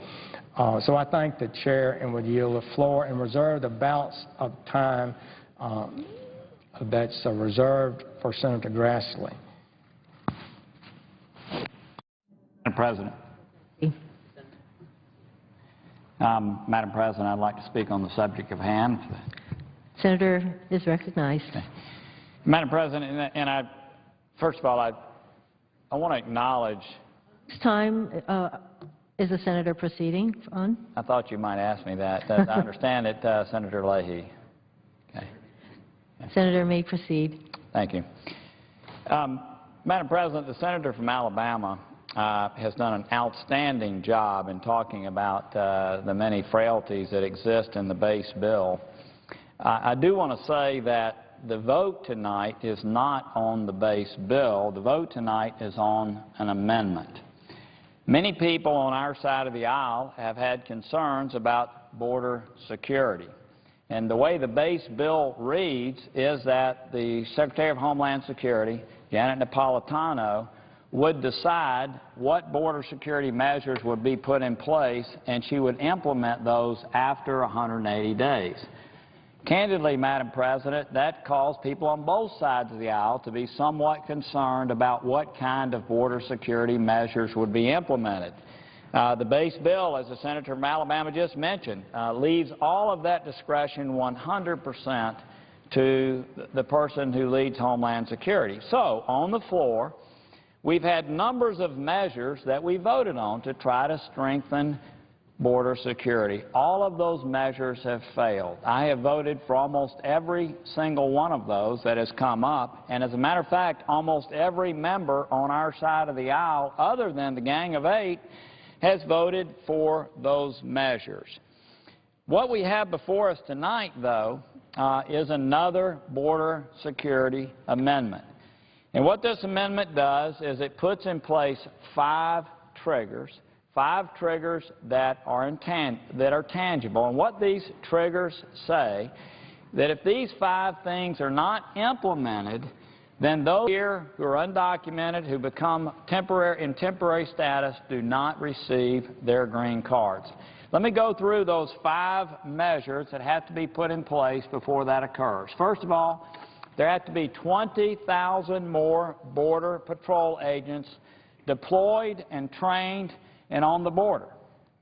I: So I thank the Chair and would yield the floor and reserve the balance of time that's reserved for Senator Grassley.
J: Madam President. Madam President, I'd like to speak on the subject of hand.
F: Senator is recognized.
J: Okay. Madam President, and first of all, I want to acknowledge.
F: This time is the senator proceeding on?
J: I thought you might ask me that. I understand it, Senator Leahy. Okay.
F: Senator may proceed.
J: Thank you. Madam President, the senator from Alabama has done an outstanding job in talking about the many frailties that exist in the base bill. I do want to say that the vote tonight is not on the base bill. The vote tonight is on an amendment. Many people on our side of the aisle have had concerns about border security. And the way the base bill reads is that the Secretary of Homeland Security, Janet Napolitano, would decide what border security measures would be put in place, and she would implement those after 180 days. Candidly, Madam President, that caused people on both sides of the aisle to be somewhat concerned about what kind of border security measures would be implemented. The base bill, as the senator from Alabama just mentioned, leaves all of that discretion 100% to the person who leads Homeland Security. So, on the floor, we've had numbers of measures that we voted on to try to strengthen border security. All of those measures have failed. I have voted for almost every single one of those that has come up, and as a matter of fact, almost every member on our side of the aisle, other than the Gang of Eight, has voted for those measures. What we have before us tonight, though, is another border security amendment. And what this amendment does is it puts in place five triggers that are tangible. And what these triggers say, that if these five things are not implemented, then those here who are undocumented, who become in temporary status, do not receive their green cards. Let me go through those five measures that have to be put in place before that occurs. First of all, there have to be 20,000 more Border Patrol agents deployed and trained and on the border.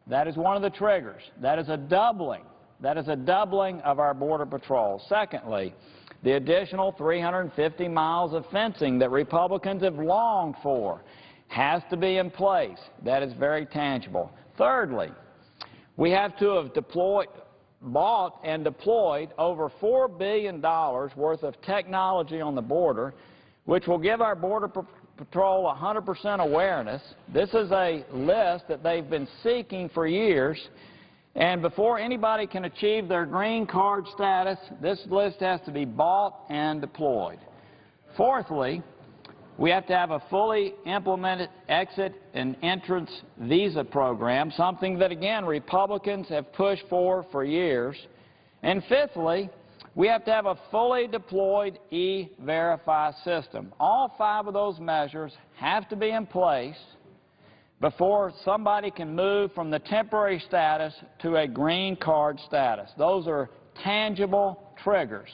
J: That is one of the triggers. That is a doubling. That is a doubling of our Border Patrol. Secondly, the additional 350 miles of fencing that Republicans have longed for has to be in place. That is very tangible. Thirdly, we have to have bought and deployed over $4 billion worth of technology on the border, which will give our Border Patrol 100% awareness. This is a list that they've been seeking for years, and before anybody can achieve their green card status, this list has to be bought and deployed. Fourthly, we have to have a fully implemented exit and entrance visa program, something that, again, Republicans have pushed for years. And fifthly, we have to have a fully deployed E-Verify system. All five of those measures have to be in place before somebody can move from the temporary status to a green card status. Those are tangible triggers.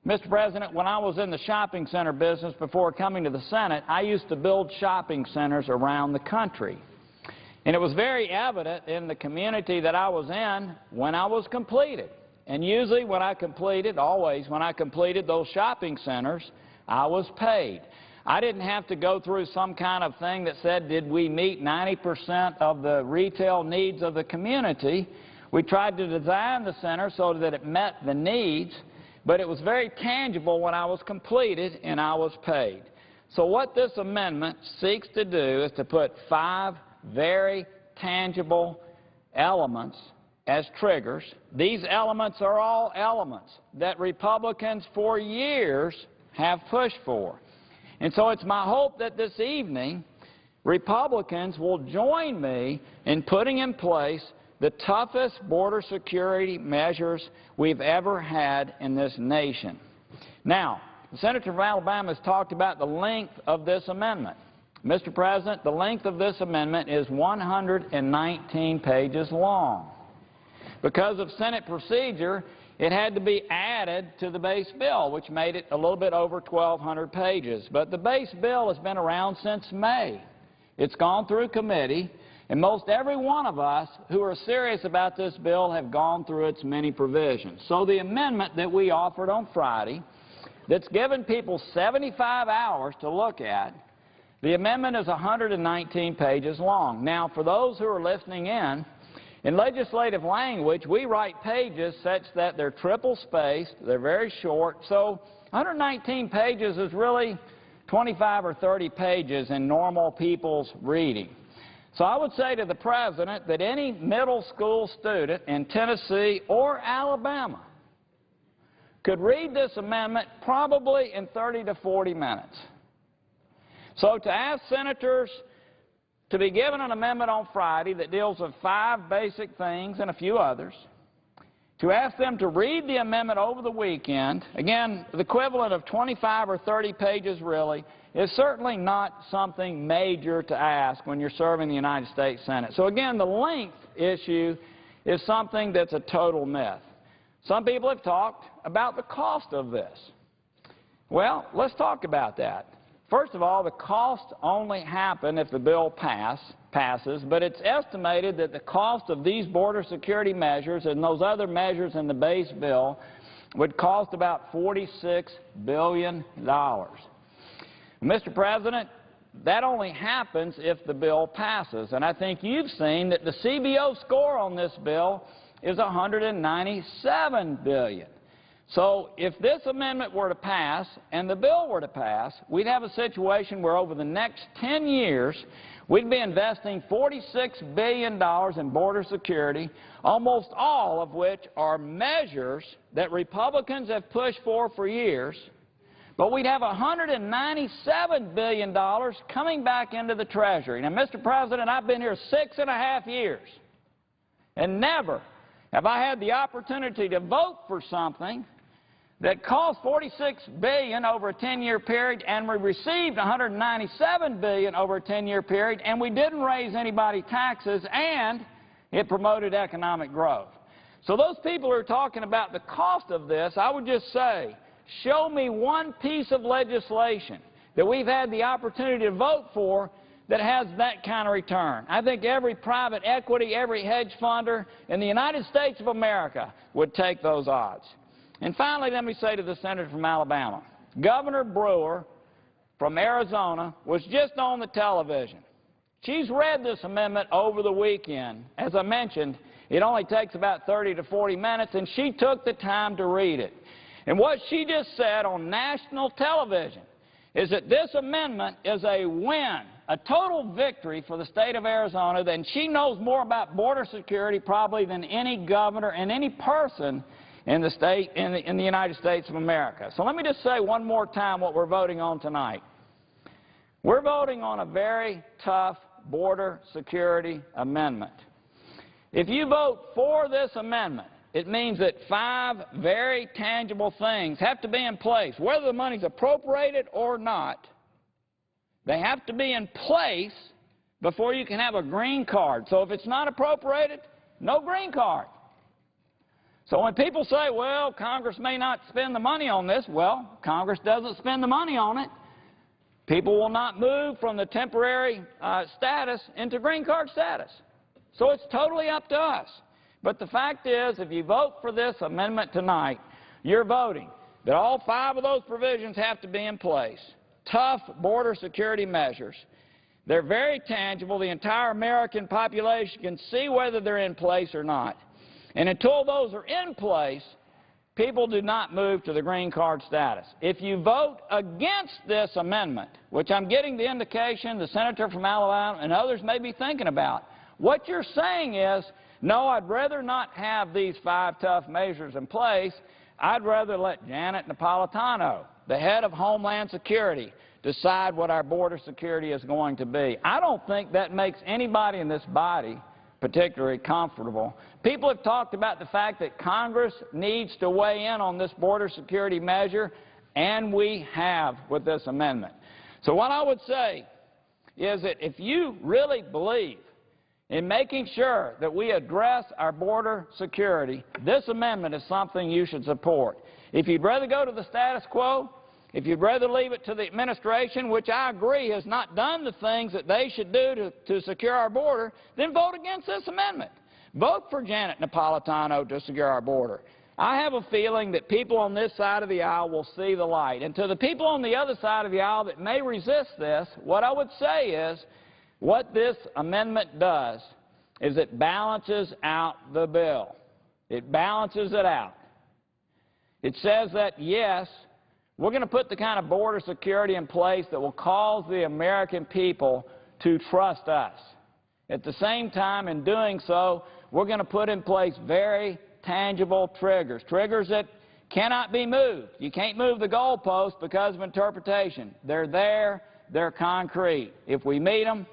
J: Mr. President, when I was in the shopping center business before coming to the Senate, I used to build shopping centers around the country. And it was very evident in the community that I was in when I was completed. And usually when I completed, always when I completed those shopping centers, I was paid. I didn't have to go through some kind of thing that said, did we meet 90% of the retail needs of the community? We tried to design the center so that it met the needs, but it was very tangible when I was completed and I was paid. So what this amendment seeks to do is to put five very tangible elements as triggers. These elements are all elements that Republicans for years have pushed for. And so it's my hope that this evening Republicans will join me in putting in place the toughest border security measures we've ever had in this nation. Now, the Senator from Alabama has talked about the length of this amendment. Mr. President, the length of this amendment is 119 pages long. Because of Senate procedure, it had to be added to the base bill, which made it a little bit over 1,200 pages. But the base bill has been around since May. It's gone through committee, and most every one of us who are serious about this bill have gone through its many provisions. So the amendment that we offered on Friday, that's given people 75 hours to look at, the amendment is 119 pages long. Now, for those who are listening in legislative language, we write pages such that they're triple-spaced, they're very short, so 119 pages is really 25 or 30 pages in normal people's reading. So I would say to the President that any middle school student in Tennessee or Alabama could read this amendment probably in 30 to 40 minutes. So to ask senators to be given an amendment on Friday that deals with 5 basic things and a few others, to ask them to read the amendment over the weekend, again, the equivalent of 25 or 30 pages really, is certainly not something major to ask when you're serving the United States Senate. So again, the length issue is something that's a total myth. Some people have talked about the cost of this. Well, let's talk about that. First of all, the cost only happen if the bill passes, but it's estimated that the cost of these border security measures and those other measures in the base bill would cost about $46 billion. Mr. President, that only happens if the bill passes, and I think you've seen that the CBO score on this bill is $197 billion. So if this amendment were to pass and the bill were to pass, we'd have a situation where over the next 10 years, we'd be investing $46 billion in border security, almost all of which are measures that Republicans have pushed for years. But we'd have $197 billion coming back into the Treasury. Now, Mr. President, I've been here 6.5 years, and never have I had the opportunity to vote for something that cost $46 billion over a 10-year period, and we received $197 billion over a 10-year period, and we didn't raise anybody's taxes, and it promoted economic growth. So those people who are talking about the cost of this, I would just say, show me one piece of legislation that we've had the opportunity to vote for that has that kind of return. I think every private equity, every hedge funder in the United States of America would take those odds. And finally, let me say to the senator from Alabama, Governor Brewer from Arizona was just on the television. She's read this amendment over the weekend. As I mentioned, it only takes about 30 to 40 minutes, and she took the time to read it. And what she just said on national television is that this amendment is a win, a total victory for the state of Arizona, and she knows more about border security probably than any governor and any person in the state, in the United States of America. So let me just say one more time what we're voting on tonight. We're voting on a very tough border security amendment. If you vote for this amendment, it means that 5 very tangible things have to be in place. Whether the money's appropriated or not, they have to be in place before you can have a green card. So if it's not appropriated, no green card. So when people say, well, Congress may not spend the money on this, well, Congress doesn't spend the money on it. People will not move from the temporary status into green card status. So it's totally up to us. But the fact is, if you vote for this amendment tonight, you're voting that all 5 of those provisions have to be in place. Tough border security measures. They're very tangible. The entire American population can see whether they're in place or not. And until those are in place, people do not move to the green card status. If you vote against this amendment, which I'm getting the indication the senator from Alabama and others may be thinking about, What you're saying is, no, I'd rather not have these 5 tough measures in place. I'd rather let Janet Napolitano, the head of Homeland Security, decide what our border security is going to be. I don't think that makes anybody in this body particularly comfortable. People have talked about the fact that Congress needs to weigh in on this border security measure, and we have with this amendment. So what I would say is that if you really believe in making sure that we address our border security, this amendment is something you should support. If you'd rather go to the status quo, if you'd rather leave it to the administration, which I agree has not done the things that they should do to secure our border, then vote against this amendment. Vote for Janet Napolitano to secure our border. I have a feeling that people on this side of the aisle will see the light. And to the people on the other side of the aisle that may resist this, what I would say is, what this amendment does is it balances out the bill. It balances it out. It says that, yes, we're going to put the kind of border security in place that will cause the American people to trust us. At the same time, in doing so, we're going to put in place very tangible triggers, triggers that cannot be moved. You can't move the goalposts because of interpretation. They're there. They're concrete. If we meet them,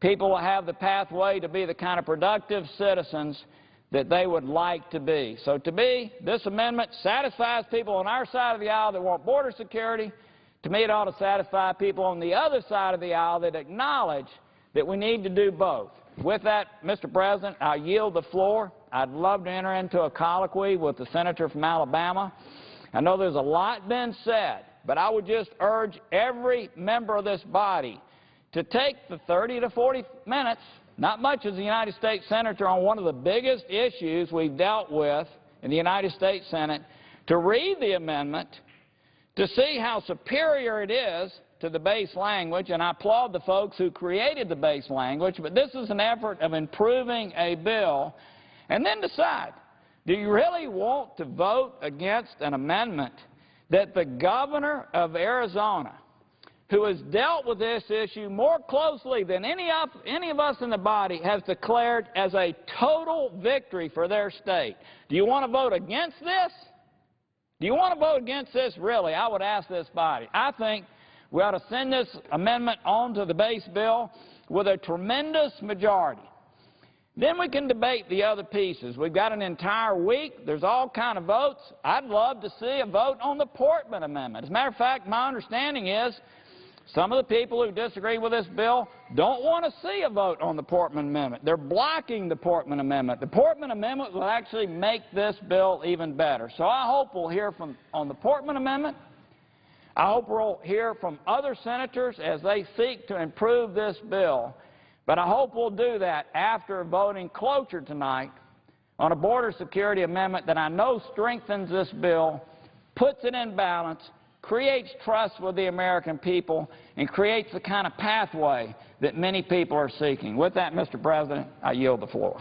J: people will have the pathway to be the kind of productive citizens that they would like to be. So to me, this amendment satisfies people on our side of the aisle that want border security. To me, it ought to satisfy people on the other side of the aisle that acknowledge that we need to do both. With that, Mr. President, I yield the floor. I'd love to enter into a colloquy with the senator from Alabama. I know there's a lot been said, but I would just urge every member of this body to take the 30 to 40 minutes, not much as a United States Senator, on one of the biggest issues we've dealt with in the United States Senate, to read the amendment, to see how superior it is to the base language, and I applaud the folks who created the base language, but this is an effort of improving a bill, and then decide, do you really want to vote against an amendment that the governor of Arizona, who has dealt with this issue more closely than any of us in the body, has declared as a total victory for their state? Do you want to vote against this? Do you want to vote against this? Really, I would ask this body. I think we ought to send this amendment on to the base bill with a tremendous majority. Then we can debate the other pieces. We've got an entire week. There's all kind of votes. I'd love to see a vote on the Portman Amendment. As a matter of fact, my understanding is some of the people who disagree with this bill don't want to see a vote on the Portman Amendment. They're blocking the Portman Amendment. The Portman Amendment will actually make this bill even better. So I hope we'll hear on the Portman Amendment. I hope we'll hear from other senators as they seek to improve this bill. But I hope we'll do that after voting cloture tonight on a border security amendment that I know strengthens this bill, puts it in balance, creates trust with the American people, and creates the kind of pathway that many people are seeking. With that, Mr. President, I yield the floor.